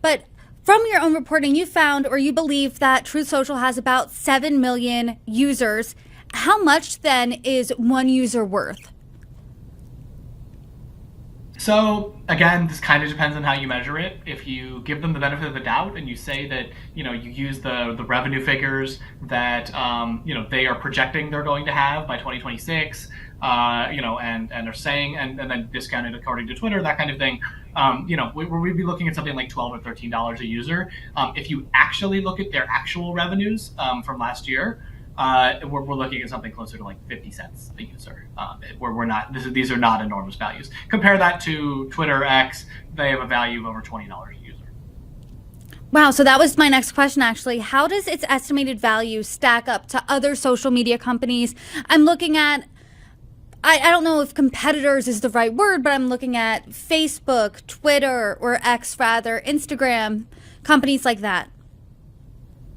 But from your own reporting, you found or you believe that Truth Social has about 7 million users. How much then is one user worth? So again, this kind of depends on how you measure it. If you give them the benefit of the doubt and you say that you use the revenue figures that they are projecting they're going to have by 2026, and they're saying and then discounted according to Twitter, that kind of thing. We'd be looking at something like $12 or $13 a user. If you actually look at their actual revenues from last year, we're looking at something closer to like 50 cents a user. We're not. These are not enormous values. Compare that to Twitter X. They have a value of over $20 a user. Wow, so that was my next question actually. How does its estimated value stack up to other social media companies? I'm looking at, I don't know if competitors is the right word, but I'm looking at Facebook, Twitter, or X rather, Instagram, companies like that.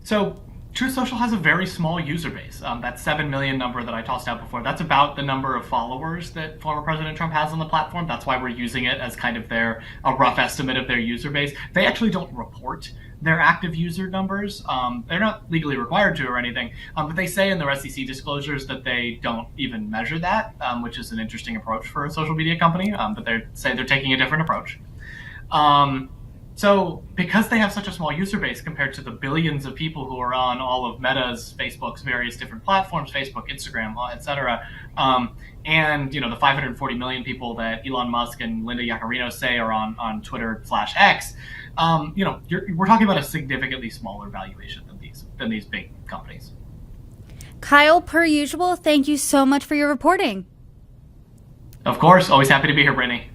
So Truth Social has a very small user base. That 7 million number that I tossed out before, that's about the number of followers that former President Trump has on the platform. That's why we're using it as kind of a rough estimate of their user base. They actually don't report their active user numbers. They're not legally required to or anything, but they say in their SEC disclosures that they don't even measure that, which is an interesting approach for a social media company, but they say they're taking a different approach. So because they have such a small user base compared to the billions of people who are on all of Meta's, Facebook's various different platforms, Facebook, Instagram, et cetera, and the 540 million people that Elon Musk and Linda Yaccarino say are on Twitter/X, we're talking about a significantly smaller valuation than these big companies. Kyle, per usual, thank you so much for your reporting. Of course, always happy to be here, Brittany.